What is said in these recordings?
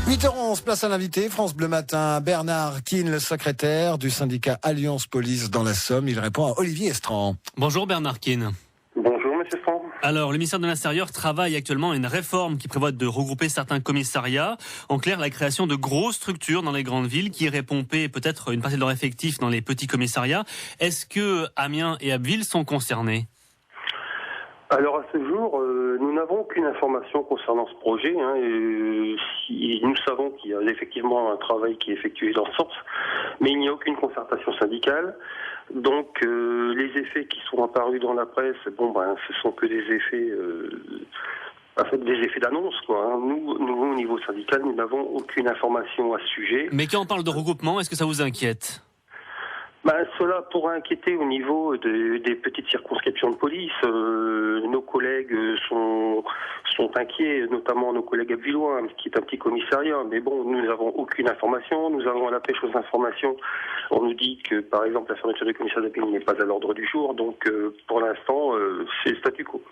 8h11, place à l'invité, France Bleu Matin, Bernard Keane, le secrétaire du syndicat Alliance Police dans la Somme. Il répond à Olivier Estran. Bonjour Bernard Keane. Bonjour Monsieur Franck. Alors, le ministère de l'Intérieur travaille actuellement à une réforme qui prévoit de regrouper certains commissariats. En clair, la création de grosses structures dans les grandes villes qui iraient pomper peut-être une partie de leur effectif dans les petits commissariats. Est-ce que Amiens et Abbeville sont concernés ? Alors à ce jour, nous n'avons aucune information concernant ce projet. Nous savons qu'il y a effectivement un travail qui est effectué dans ce sens, mais il n'y a aucune concertation syndicale. Donc les effets qui sont apparus dans la presse, ce sont que des effets, des effets d'annonce, quoi. Nous, au niveau syndical, nous n'avons aucune information à ce sujet. Mais quand on parle de regroupement, est-ce que ça vous inquiète ? Cela pourrait inquiéter au niveau des petites circonscriptions de police. Nos collègues sont inquiets, notamment nos collègues abvillois, qui est un petit commissariat. Mais bon, nous n'avons aucune information. Nous avons à la pêche aux informations. On nous dit que, par exemple, la fermeture du commissariat d'Abbeville n'est pas à l'ordre du jour. Donc, pour l'instant, c'est le statu quo.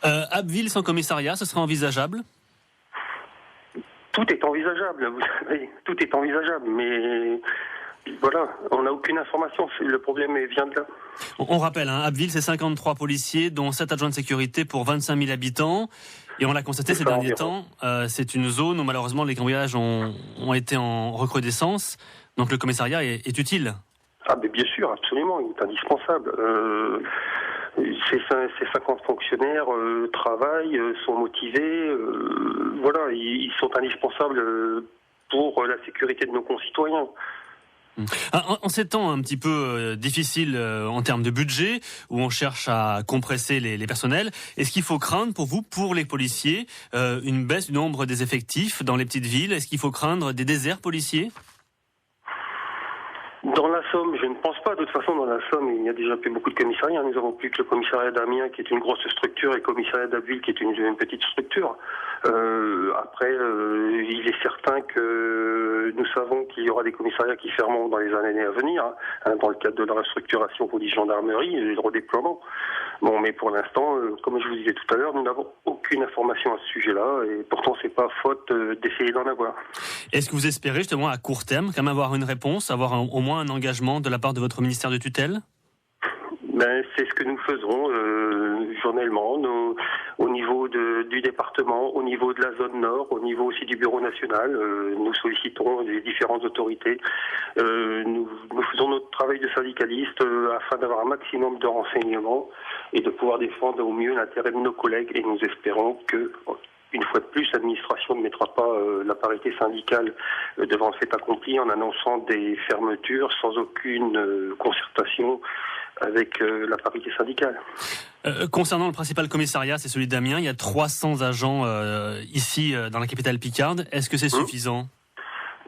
Abbeville sans commissariat, ce serait envisageable ? Tout est envisageable, vous savez. Tout est envisageable, mais... Voilà, on n'a aucune information, le problème vient de là. On rappelle, Abbeville, c'est 53 policiers, dont 7 adjoints de sécurité pour 25 000 habitants. Et on l'a constaté ces derniers temps, c'est une zone où malheureusement les cambriolages ont été en recrudescence. Donc le commissariat est utile. Ah mais bien sûr, absolument, il est indispensable. Ces 50 fonctionnaires travaillent, sont motivés, ils sont indispensables pour la sécurité de nos concitoyens. En ces temps un petit peu difficiles en termes de budget, où on cherche à compresser les personnels, est-ce qu'il faut craindre pour vous, pour les policiers, une baisse du nombre des effectifs dans les petites villes ? Est-ce qu'il faut craindre des déserts policiers ? Dans la Somme, je ne pense pas. De toute façon, dans la Somme, il n'y a déjà plus beaucoup de commissariats. Nous avons plus que le commissariat d'Amiens, qui est une grosse structure, et le commissariat d'Abbeville, qui est une petite structure. Il est certain que nous savons qu'il y aura des commissariats qui fermeront dans les années à venir, dans le cadre de la restructuration police-gendarmerie et le redéploiement. Bon, mais pour l'instant, comme je vous disais tout à l'heure, nous n'avons aucune information à ce sujet-là, et pourtant c'est pas faute d'essayer d'en avoir. Est-ce que vous espérez justement à court terme quand même avoir une réponse, avoir au moins un engagement de la part de votre ministère de tutelle ? C'est ce que nous faisons journellement, au niveau du département, au niveau de la zone nord, au niveau aussi du bureau national. Nous sollicitons les différentes autorités. Nous faisons notre travail de syndicaliste afin d'avoir un maximum de renseignements et de pouvoir défendre au mieux l'intérêt de nos collègues. Et nous espérons que, une fois de plus, l'administration ne mettra pas la parité syndicale devant le fait accompli en annonçant des fermetures sans aucune concertation avec la parité syndicale. Concernant le principal commissariat, c'est celui d'Amiens. Il y a 300 agents ici dans la capitale picarde. Est-ce que c'est suffisant ?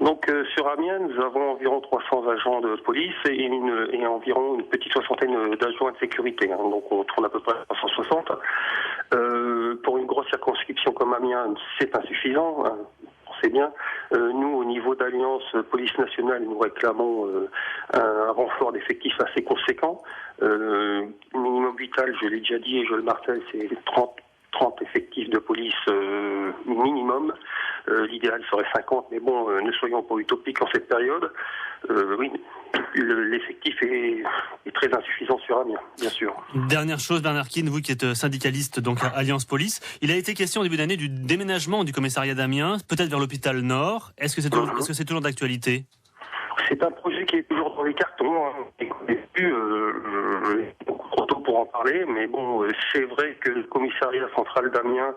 Donc sur Amiens, nous avons environ 300 agents de police et environ une petite soixantaine d'agents de sécurité. Donc on tourne à peu près à 360. Pour une grosse circonscription comme Amiens, c'est insuffisant. C'est bien. Nous, au niveau d'Alliance Police Nationale, nous réclamons un renfort d'effectifs assez conséquent. Minimum vital, je l'ai déjà dit et je le martèle, c'est 30 effectifs de police minimum. L'idéal serait 50, mais bon, ne soyons pas utopiques en cette période. Oui, l'effectif est très insuffisant sur Amiens, bien sûr. Dernière chose, Bernard Keane, vous qui êtes syndicaliste donc à Alliance Police, il a été question au début d'année du déménagement du commissariat d'Amiens, peut-être vers l'hôpital Nord. Est-ce que c'est toujours d'actualité ? C'est un projet qui est toujours dans les cartons. Beaucoup trop tôt pour en parler, mais bon, c'est vrai que le commissariat central d'Amiens,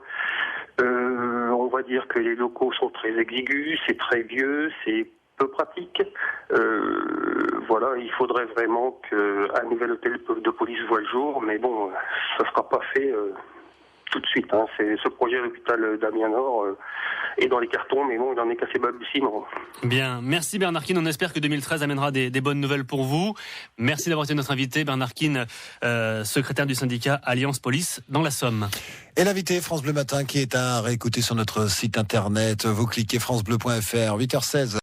on va dire que les locaux sont très exigus, c'est très vieux, c'est peu pratique. Il faudrait vraiment qu'un nouvel hôtel de police voit le jour, mais bon, ça ne sera pas fait tout de suite. C'est ce projet à l'hôpital d'Amiens Nord est dans les cartons, mais bon, il en est qu'à ses balbutiements. Bien, merci Bernard Keane. On espère que 2013 amènera des bonnes nouvelles pour vous. Merci d'avoir été notre invité, Bernard Keane, secrétaire du syndicat Alliance Police dans la Somme. Et l'invité France Bleu Matin qui est à réécouter sur notre site internet. Vous cliquez francebleu.fr, 8h16.